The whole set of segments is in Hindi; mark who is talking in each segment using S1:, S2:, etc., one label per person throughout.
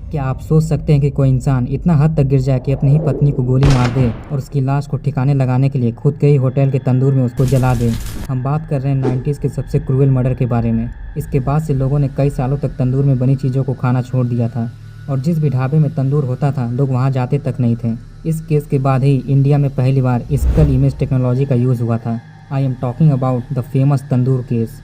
S1: क्या आप सोच सकते हैं कि कोई इंसान इतना हद तक गिर जाए कि अपनी ही पत्नी को गोली मार दे और उसकी लाश को ठिकाने लगाने के लिए खुद के ही होटल के तंदूर में उसको जला दे। हम बात कर रहे हैं 90s के सबसे क्रूएल मर्डर के बारे में। इसके बाद से लोगों ने कई सालों तक तंदूर में बनी चीज़ों को खाना छोड़ दिया था और जिस भी ढाबे में तंदूर होता था लोग वहाँ जाते तक नहीं थे। इस केस के बाद ही इंडिया में पहली बार स्कल इमेज टेक्नोलॉजी का यूज़ हुआ था। I am talking about the famous tandoor case.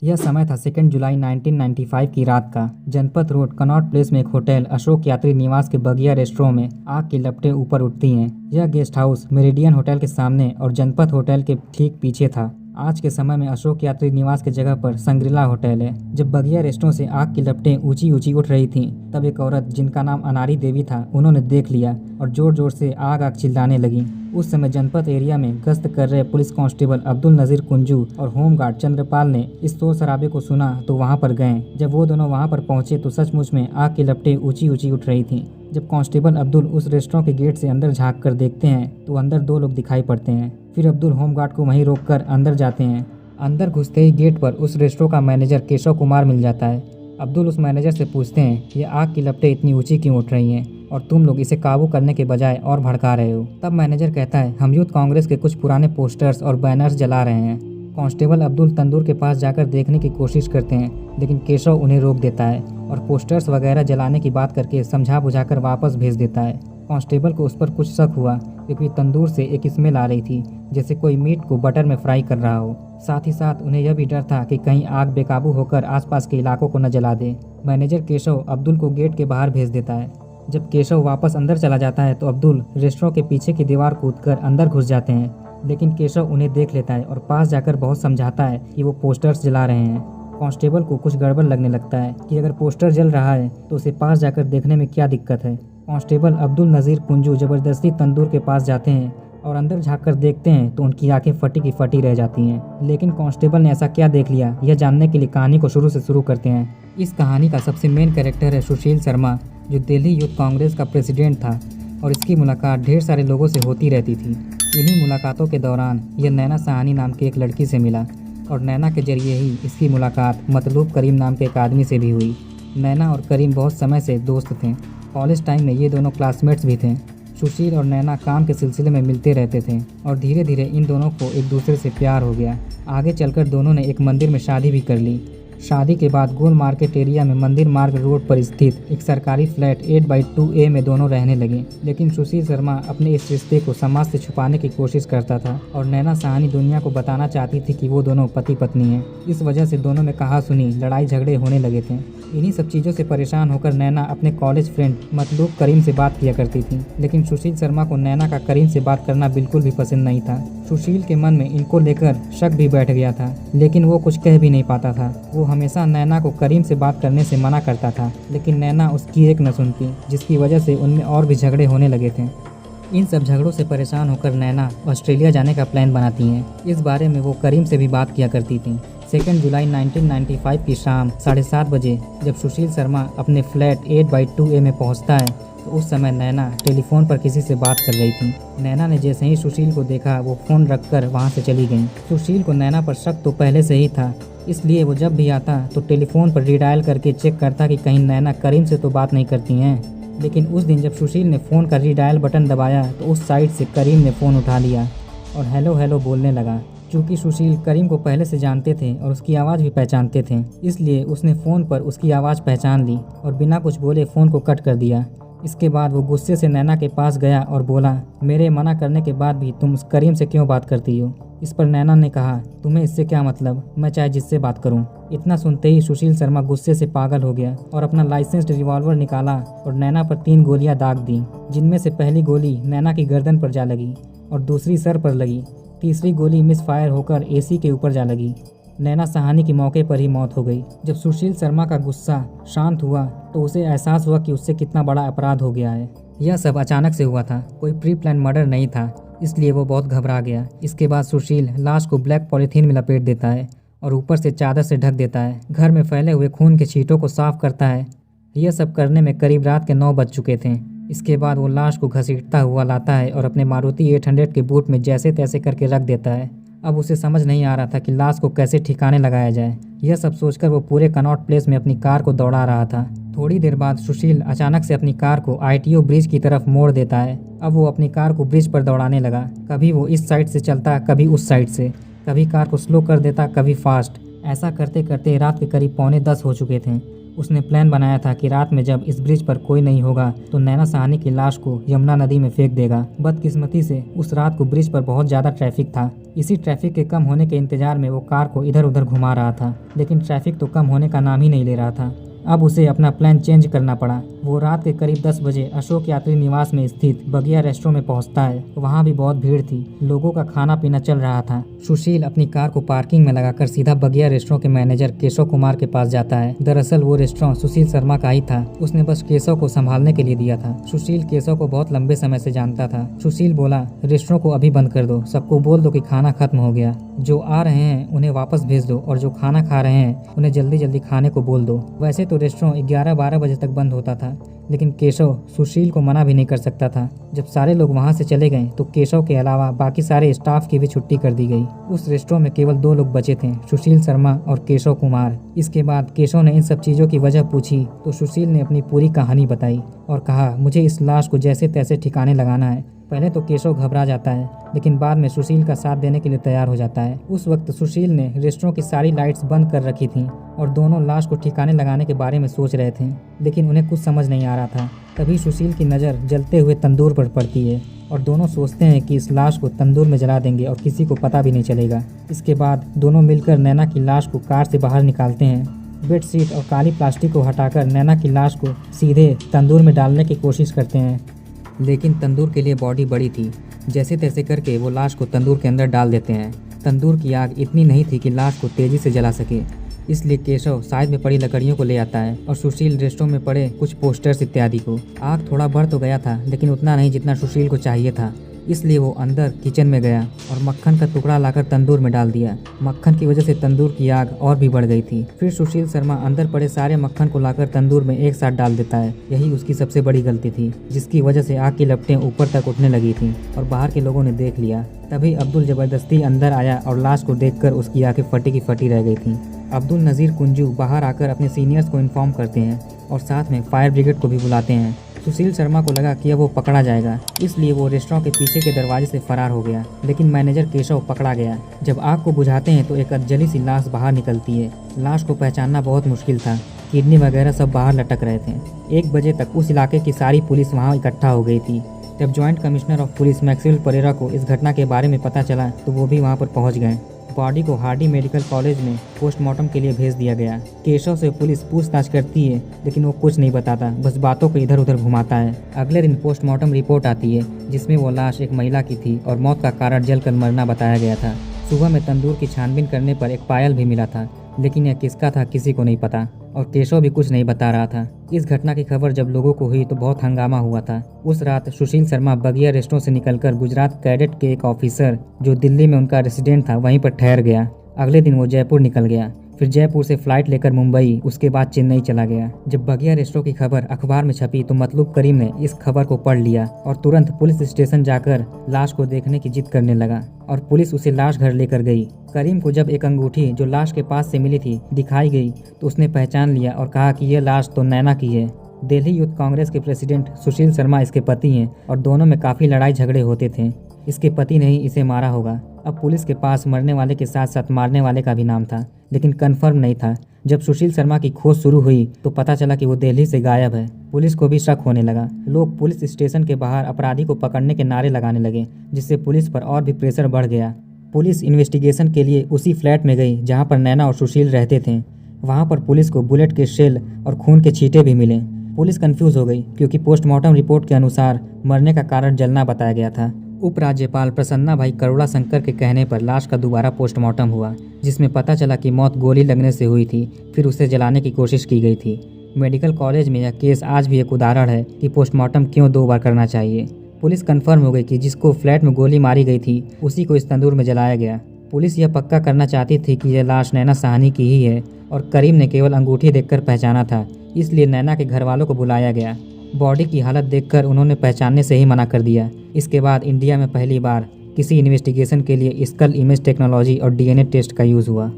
S1: यह समय था 2 जुलाई 1995 की रात का। जनपथ रोड कनॉट प्लेस में एक होटल अशोक यात्री निवास के बगिया रेस्टोरेंट में आग की लपटें ऊपर उठती हैं। यह गेस्ट हाउस मेरिडियन होटल के सामने और जनपथ होटल के ठीक पीछे था। आज के समय में अशोक यात्री निवास की जगह पर संग्रिला होटल है। जब बगिया रेस्टोरेंट से आग की लपटें ऊंची ऊंची उठ रही थीं, तब एक औरत जिनका नाम अनारी देवी था, उन्होंने देख लिया और जोर जोर से आग आग चिल्लाने लगी। उस समय जनपथ एरिया में गश्त कर रहे पुलिस कांस्टेबल अब्दुल नजीर कुंजू और होमगार्ड चंद्रपाल ने इस शोर शराबे को सुना तो वहां पर गए। जब वो दोनों वहां पर पहुंचे तो सचमुच में आग की लपटें ऊंची ऊंची उठ रही थीं। जब कांस्टेबल अब्दुल उस रेस्टोरेंट के गेट से अंदर झांक कर देखते हैं तो अंदर 2 लोग दिखाई पड़ते हैं। फिर अब्दुल होमगार्ड को वहीं रोककर अंदर जाते हैं। अंदर घुसते ही गेट पर उस रेस्टोरेंट का मैनेजर केशव कुमार मिल जाता है। अब्दुल उस मैनेजर से पूछते हैं, ये आग की लपटें इतनी ऊंची क्यों उठ रही हैं और तुम लोग इसे काबू करने के बजाय और भड़का रहे हो। तब मैनेजर कहता है, हम यूथ कांग्रेस के कुछ पुराने पोस्टर्स और बैनर्स जला रहे हैं। कांस्टेबल अब्दुल तंदूर के पास जाकर देखने की कोशिश करते हैं, लेकिन केशव उन्हें रोक देता है और पोस्टर्स वगैरह जलाने की बात करके समझा बुझाकर वापस भेज देता है। कांस्टेबल को उस पर कुछ शक हुआ क्योंकि तंदूर से एक स्मेल आ रही थी, जैसे कोई मीट को बटर में फ्राई कर रहा हो। साथ ही साथ उन्हें यह भी डर था कि कहीं आग बेकाबू होकर आसपास के इलाकों को न जला दे। मैनेजर केशव अब्दुल को गेट के बाहर भेज देता है। जब केशव वापस अंदर चला जाता है तो अब्दुल रेस्टोरेंट के पीछे की दीवार कूदकर अंदर घुस जाते हैं, लेकिन केशव उन्हें देख लेता है और पास जाकर बहुत समझाता है कि वो पोस्टर्स जला रहे हैं। कांस्टेबल को कुछ गड़बड़ लगने लगता है कि अगर पोस्टर जल रहा है तो उसे पास जाकर देखने में क्या दिक्कत है। कांस्टेबल अब्दुल नजीर कुंजू ज़बरदस्ती तंदूर के पास जाते हैं और अंदर झांककर देखते हैं तो उनकी आंखें फटी की फटी रह जाती हैं। लेकिन कांस्टेबल ने ऐसा क्या देख लिया, यह जानने के लिए कहानी को शुरू से शुरू करते हैं। इस कहानी का सबसे मेन कैरेक्टर है सुशील शर्मा, जो दिल्ली यूथ कांग्रेस का प्रेसिडेंट था और इसकी मुलाकात ढेर सारे लोगों से होती रहती थी। इन्हीं मुलाकातों के दौरान यह नैना साहनी नाम की एक लड़की से मिला और नैना के जरिए ही इसकी मुलाकात मतलूब करीम नाम के एक आदमी से भी हुई। नैना और करीम बहुत समय से दोस्त थे। कॉलेज टाइम में ये दोनों क्लासमेट्स भी थे। सुशील और नैना काम के सिलसिले में मिलते रहते थे और धीरे धीरे इन दोनों को एक दूसरे से प्यार हो गया। आगे चलकर दोनों ने एक मंदिर में शादी भी कर ली। शादी के बाद गोल मार्केट एरिया में मंदिर मार्ग रोड पर स्थित एक सरकारी फ्लैट 8/2A में दोनों रहने लगे। लेकिन सुशील शर्मा अपने इस रिश्ते को समाज से छुपाने की कोशिश करता था और नैना साहनी दुनिया को बताना चाहती थी कि वो दोनों पति पत्नी हैं। इस वजह से दोनों में कहा सुनी लड़ाई झगड़े होने लगे थे। इन्हीं सब चीज़ों से परेशान होकर नैना अपने कॉलेज फ्रेंड मतलूब करीम से बात किया करती थी, लेकिन सुशील शर्मा को नैना का करीम से बात करना बिल्कुल भी पसंद नहीं था। सुशील के मन में इनको लेकर शक भी बैठ गया था, लेकिन वो कुछ कह भी नहीं पाता था। वो हमेशा नैना को करीम से बात करने से मना करता था, लेकिन नैना उसकी एक न सुनती, जिसकी वजह से उनमें और भी झगड़े होने लगे थे। इन सब झगड़ों से परेशान होकर नैना ऑस्ट्रेलिया जाने का प्लान बनाती हैं। इस बारे में वो करीम से भी बात किया करती थी। 2 जुलाई 1995 की शाम 7:30 बजे जब सुशील शर्मा अपने फ्लैट 8/2A में पहुंचता है तो उस समय नैना टेलीफोन पर किसी से बात कर रही थी। नैना ने जैसे ही सुशील को देखा वो फ़ोन रखकर वहां से चली गई। सुशील को नैना पर शक तो पहले से ही था, इसलिए वो जब भी आता तो टेलीफोन पर रीडायल करके चेक करता कि कहीं नैना करीम से तो बात नहीं करती हैं। लेकिन उस दिन जब सुशील ने फ़ोन का रीडायल बटन दबाया तो उस साइड से करीम ने फ़ोन उठा लिया और हेलो हेलो बोलने लगा। चूँकि सुशील करीम को पहले से जानते थे और उसकी आवाज़ भी पहचानते थे, इसलिए उसने फ़ोन पर उसकी आवाज़ पहचान ली और बिना कुछ बोले फ़ोन को कट कर दिया। इसके बाद वो गुस्से से नैना के पास गया और बोला, मेरे मना करने के बाद भी तुम उस करीम से क्यों बात करती हो। इस पर नैना ने कहा, तुम्हें इससे क्या मतलब, मैं चाहे जिससे बात करूं। इतना सुनते ही सुशील शर्मा गुस्से से पागल हो गया और अपना लाइसेंस्ड रिवॉल्वर निकाला और नैना पर 3 गोलियां दाग दी, जिनमें से पहली गोली नैना की गर्दन पर जा लगी और दूसरी सर पर लगी। तीसरी गोली मिस फायर होकर AC के ऊपर जा लगी। नैना साहनी की मौके पर ही मौत हो गई। जब सुशील शर्मा का गुस्सा शांत हुआ तो उसे एहसास हुआ कि उससे कितना बड़ा अपराध हो गया है। यह सब अचानक से हुआ था, कोई प्री प्लान मर्डर नहीं था, इसलिए वो बहुत घबरा गया। इसके बाद सुशील लाश को ब्लैक पॉलीथीन में लपेट देता है और ऊपर से चादर से ढक देता है। घर में फैले हुए खून के छींटों को साफ करता है। यह सब करने में करीब रात के 9 बज चुके थे। इसके बाद वो लाश को घसीटता हुआ लाता है और अपने मारुति 800 के बूट में जैसे तैसे करके रख देता है। अब उसे समझ नहीं आ रहा था कि लाश को कैसे ठिकाने लगाया जाए। यह सब सोचकर वो पूरे कनॉट प्लेस में अपनी कार को दौड़ा रहा था। थोड़ी देर बाद सुशील अचानक से अपनी कार को ITO ब्रिज की तरफ मोड़ देता है। अब वो अपनी कार को ब्रिज पर दौड़ाने लगा। कभी वो इस साइड से चलता, कभी उस साइड से, कभी कार को स्लो कर देता, कभी फास्ट। ऐसा करते करते रात के करीब 9:45 हो चुके थे। उसने प्लान बनाया था कि रात में जब इस ब्रिज पर कोई नहीं होगा तो नैना साहनी की लाश को यमुना नदी में फेंक देगा। बदकिस्मती से उस रात को ब्रिज पर बहुत ज़्यादा ट्रैफिक था। इसी ट्रैफिक के कम होने के इंतजार में वो कार को इधर उधर घुमा रहा था, लेकिन ट्रैफिक तो कम होने का नाम ही नहीं ले रहा था। अब उसे अपना प्लान चेंज करना पड़ा। वो रात के करीब 10 बजे अशोक यात्री निवास में स्थित बगिया रेस्टोरेंट में पहुंचता है। वहां भी बहुत भीड़ थी, लोगों का खाना पीना चल रहा था। सुशील अपनी कार को पार्किंग में लगाकर सीधा बगिया रेस्टोरेंट के मैनेजर केशव कुमार के पास जाता है। दरअसल वो रेस्टोरेंट सुशील शर्मा का ही था, उसने बस केशव को संभालने के लिए दिया था। सुशील केशव को बहुत लंबे समय से जानता था। सुशील बोला, रेस्टोरेंट को अभी बंद कर दो, सबको बोल दो कि खाना खत्म हो गया, जो आ रहे हैं उन्हें वापस भेज दो और जो खाना खा रहे हैं उन्हें जल्दी जल्दी खाने को बोल दो। वैसे तो रेस्टोरेंट 11-12 बजे तक बंद होता था, लेकिन केशव सुशील को मना भी नहीं कर सकता था। जब सारे लोग वहां से चले गए तो केशव के अलावा बाकी सारे स्टाफ की भी छुट्टी कर दी गई। उस रेस्टोरेंट में केवल 2 लोग बचे थे, सुशील शर्मा और केशव कुमार। इसके बाद केशव ने इन सब चीज़ों की वजह पूछी तो सुशील ने अपनी पूरी कहानी बताई और कहा, मुझे इस लाश को जैसे तैसे ठिकाने लगाना है। पहले तो केशव घबरा जाता है, लेकिन बाद में सुशील का साथ देने के लिए तैयार हो जाता है। उस वक्त सुशील ने रेस्टोरेंट की सारी लाइट्स बंद कर रखी थीं और दोनों लाश को ठिकाने लगाने के बारे में सोच रहे थे, लेकिन उन्हें कुछ समझ नहीं आ रहा था। तभी सुशील की नज़र जलते हुए तंदूर पर पड़ती है और दोनों सोचते हैं कि इस लाश को तंदूर में जला देंगे और किसी को पता भी नहीं चलेगा। इसके बाद दोनों मिलकर नैना की लाश को कार से बाहर निकालते हैं। बेडशीट और काली प्लास्टिक को हटाकर नैना की लाश को सीधे तंदूर में डालने की कोशिश करते हैं, लेकिन तंदूर के लिए बॉडी बड़ी थी। जैसे तैसे करके वो लाश को तंदूर के अंदर डाल देते हैं। तंदूर की आग इतनी नहीं थी कि लाश को तेज़ी से जला सके, इसलिए केशव साइड में पड़ी लकड़ियों को ले आता है और सुशील रेस्टोरेंट में पड़े कुछ पोस्टर्स इत्यादि को। आग थोड़ा बढ़ तो गया था, लेकिन उतना नहीं जितना सुशील को चाहिए था, इसलिए वो अंदर किचन में गया और मक्खन का टुकड़ा लाकर तंदूर में डाल दिया। मक्खन की वजह से तंदूर की आग और भी बढ़ गई थी। फिर सुशील शर्मा अंदर पड़े सारे मक्खन को लाकर तंदूर में एक साथ डाल देता है। यही उसकी सबसे बड़ी गलती थी, जिसकी वजह से आग की लपटें ऊपर तक उठने लगी थी और बाहर के लोगों ने देख लिया। तभी अब्दुल जबरदस्ती अंदर आया और लाश को देखकर उसकी आंखें फटी की फटी रह गई थी। अब्दुल नज़ीर कुंजू बाहर आकर अपने सीनियर्स को इन्फॉर्म करते हैं और साथ में फायर ब्रिगेड को भी बुलाते हैं। सुशील शर्मा को लगा कि अब वो पकड़ा जाएगा, इसलिए वो रेस्टोरेंट के पीछे के दरवाजे से फरार हो गया, लेकिन मैनेजर केशव पकड़ा गया। जब आग को बुझाते हैं तो एक अधजली सी लाश बाहर निकलती है। लाश को पहचानना बहुत मुश्किल था, किडनी वगैरह सब बाहर लटक रहे थे। 1 बजे तक उस इलाके की सारी पुलिस वहाँ इकट्ठा हो गई थी। जब joint commissioner of police Maxwell Pereira को इस घटना के बारे में पता चला तो वो भी वहाँ पर पहुँच गए। बॉडी को हार्डी मेडिकल कॉलेज में पोस्टमार्टम के लिए भेज दिया गया। केशव से पुलिस पूछताछ करती है, लेकिन वो कुछ नहीं बताता, बस बातों को इधर उधर घुमाता है। अगले दिन पोस्टमार्टम रिपोर्ट आती है, जिसमें वो लाश एक महिला की थी और मौत का कारण जलकर मरना बताया गया था। सुबह में तंदूर की छानबीन करने पर एक पायल भी मिला था, लेकिन यह किसका था किसी को नहीं पता और केशव भी कुछ नहीं बता रहा था। इस घटना की खबर जब लोगों को हुई तो बहुत हंगामा हुआ था। उस रात सुशील शर्मा बगिया रेस्टोरेंट से निकलकर गुजरात कैडेट के एक ऑफिसर जो दिल्ली में उनका रेसिडेंट था वहीं पर ठहर गया। अगले दिन वो जयपुर निकल गया, फिर जयपुर से फ्लाइट लेकर मुंबई, उसके बाद चेन्नई चला गया। जब बगिया रेस्टोरेंट की खबर अखबार में छपी तो मतलूब करीम ने इस खबर को पढ़ लिया और तुरंत पुलिस स्टेशन जाकर लाश को देखने की जिद करने लगा और पुलिस उसे लाश घर लेकर गई। करीम को जब एक अंगूठी जो लाश के पास से मिली थी दिखाई गई तो उसने पहचान लिया और कहा कि यह लाश तो नैना की है। दिल्ली यूथ कांग्रेस के प्रेसिडेंट सुशील शर्मा इसके पति हैं और दोनों में काफ़ी लड़ाई झगड़े होते थे। इसके पति ने ही इसे मारा होगा। अब पुलिस के पास मरने वाले के साथ साथ मारने वाले का भी नाम था, लेकिन कंफर्म नहीं था। जब सुशील शर्मा की खोज शुरू हुई तो पता चला कि वो दिल्ली से गायब है। पुलिस को भी शक होने लगा। लोग पुलिस स्टेशन के बाहर अपराधी को पकड़ने के नारे लगाने लगे, जिससे पुलिस पर और भी प्रेशर बढ़ गया। पुलिस इन्वेस्टिगेशन के लिए उसी फ्लैट में गई जहाँ पर नैना और सुशील रहते थे। वहाँ पर पुलिस को बुलेट के शेल और खून के छींटे भी मिले। पुलिस कंफ्यूज हो गई क्योंकि पोस्टमार्टम रिपोर्ट के अनुसार मरने का कारण जलना बताया गया था। उपराज्यपाल प्रसन्ना भाई करुणा शंकर के कहने पर लाश का दोबारा पोस्टमार्टम हुआ, जिसमें पता चला कि मौत गोली लगने से हुई थी, फिर उसे जलाने की कोशिश की गई थी। मेडिकल कॉलेज में यह केस आज भी एक उदाहरण है कि पोस्टमार्टम क्यों 2 बार करना चाहिए। पुलिस कंफर्म हो गई कि जिसको फ्लैट में गोली मारी गई थी उसी को इस तंदूर में जलाया गया। पुलिस यह पक्का करना चाहती थी कि यह लाश नैना साहनी की ही है और करीम ने केवल अंगूठी देखकर पहचाना था, इसलिए नैना के घर वालों को बुलाया गया। बॉडी की हालत देखकर उन्होंने पहचानने से ही मना कर दिया। इसके बाद इंडिया में पहली बार किसी इन्वेस्टिगेशन के लिए स्कल इमेज टेक्नोलॉजी और डीएनए टेस्ट का यूज़ हुआ।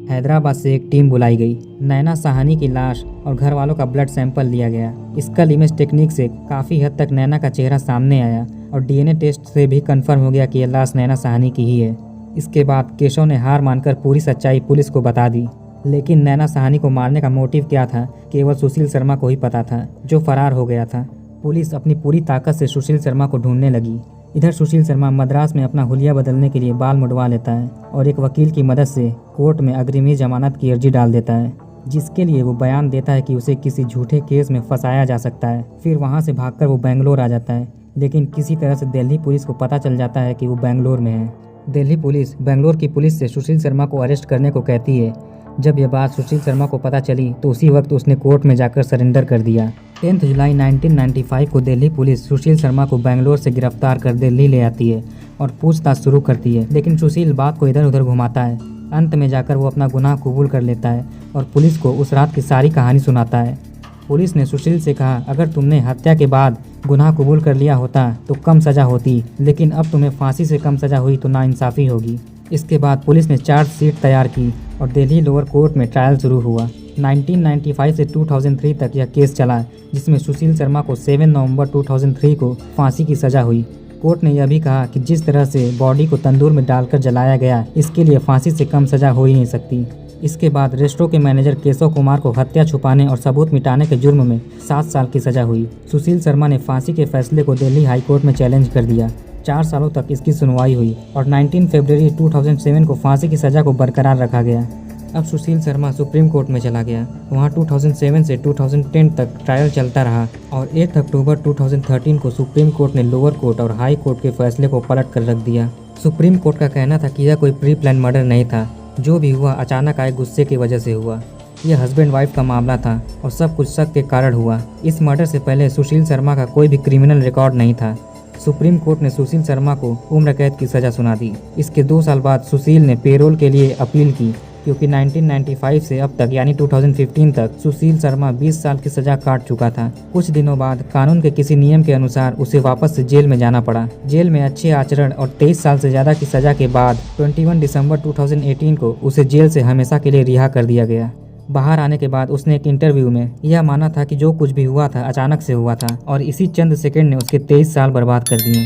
S1: हैदराबाद से एक टीम बुलाई गई। नैना साहनी की लाश और घर वालों का ब्लड सैंपल लिया गया। स्कल इमेज टेक्निक से काफ़ी हद तक नैना का चेहरा सामने आया और डीएनए टेस्ट से भी कंफर्म हो गया कि यह लाश नैना साहनी की ही है। इसके बाद केशव ने हार मानकर पूरी सच्चाई पुलिस को बता दी। लेकिन नैना साहनी को मारने का मोटिव क्या था केवल सुशील शर्मा को ही पता था, जो फरार हो गया था। पुलिस अपनी पूरी ताकत से सुशील शर्मा को ढूंढने लगी। इधर सुशील शर्मा मद्रास में अपना हुलिया बदलने के लिए बाल मुड़वा लेता है और एक वकील की मदद से कोर्ट में अग्रिमी जमानत की अर्जी डाल देता है, जिसके लिए वो बयान देता है कि उसे किसी झूठे केस में फंसाया जा सकता है। फिर वहाँ से भागकर वो बेंगलोर आ जाता है, लेकिन किसी तरह से दिल्ली पुलिस को पता चल जाता है कि वो बेंगलोर में है। दिल्ली पुलिस बेंगलोर की पुलिस से सुशील शर्मा को अरेस्ट करने को कहती है। जब यह बात सुशील शर्मा को पता चली तो उसी वक्त उसने कोर्ट में जाकर सरेंडर कर दिया। 10 जुलाई 1995 को दिल्ली पुलिस सुशील शर्मा को बेंगलोर से गिरफ्तार कर दिल्ली ले आती है और पूछताछ शुरू करती है, लेकिन सुशील बात को इधर उधर घुमाता है। अंत में जाकर वो अपना गुनाह कबूल कर लेता है और पुलिस को उस रात की सारी कहानी सुनाता है। पुलिस ने सुशील से कहा, अगर तुमने हत्या के बाद गुनाह कबूल कर लिया होता तो कम सज़ा होती, लेकिन अब तुम्हें फांसी से कम सज़ा हुई तो नाइंसाफ़ी होगी। इसके बाद पुलिस ने चार्जशीट तैयार की और दिल्ली लोअर कोर्ट में ट्रायल शुरू हुआ। 1995 से 2003 तक यह केस चला, जिसमें सुशील शर्मा को 7 नवंबर 2003 को फांसी की सज़ा हुई। कोर्ट ने यह भी कहा कि जिस तरह से बॉडी को तंदूर में डालकर जलाया गया, इसके लिए फांसी से कम सज़ा हो ही नहीं सकती। इसके बाद रेस्टो के मैनेजर केशव कुमार को हत्या छुपाने और सबूत मिटाने के जुर्म में 7 साल की सज़ा हुई। सुशील शर्मा ने फांसी के फैसले को दिल्ली हाई कोर्ट में चैलेंज कर दिया। 4 सालों तक इसकी सुनवाई हुई और 19 फरवरी 2007 को फांसी की सज़ा को बरकरार रखा गया। अब सुशील शर्मा सुप्रीम कोर्ट में चला गया। वहाँ 2007 से 2010 तक ट्रायल चलता रहा और 8 अक्टूबर 2013 को सुप्रीम कोर्ट ने लोअर कोर्ट और हाई कोर्ट के फैसले को पलट कर रख दिया। सुप्रीम कोर्ट का कहना था कि यह कोई प्री प्लान मर्डर नहीं था, जो भी हुआ अचानक आए गुस्से की वजह से हुआ। यह हस्बैंड वाइफ का मामला था और सब कुछ शक के कारण हुआ। इस मर्डर से पहले सुशील शर्मा का कोई भी क्रिमिनल रिकॉर्ड नहीं था। सुप्रीम कोर्ट ने सुशील शर्मा को उम्र कैद की सज़ा सुना दी। इसके 2 साल बाद सुशील ने पेरोल के लिए अपील की, क्योंकि 1995 से अब तक यानी 2015 तक सुशील शर्मा 20 साल की सज़ा काट चुका था। कुछ दिनों बाद कानून के किसी नियम के अनुसार उसे वापस से जेल में जाना पड़ा। जेल में अच्छे आचरण और 23 साल से ज़्यादा की सज़ा के बाद 21 दिसंबर 2018 को उसे जेल से हमेशा के लिए रिहा कर दिया गया। बाहर आने के बाद उसने एक इंटरव्यू में यह माना था कि जो कुछ भी हुआ था अचानक से हुआ था और इसी चंद सेकंड ने उसके 23 साल बर्बाद कर दिए।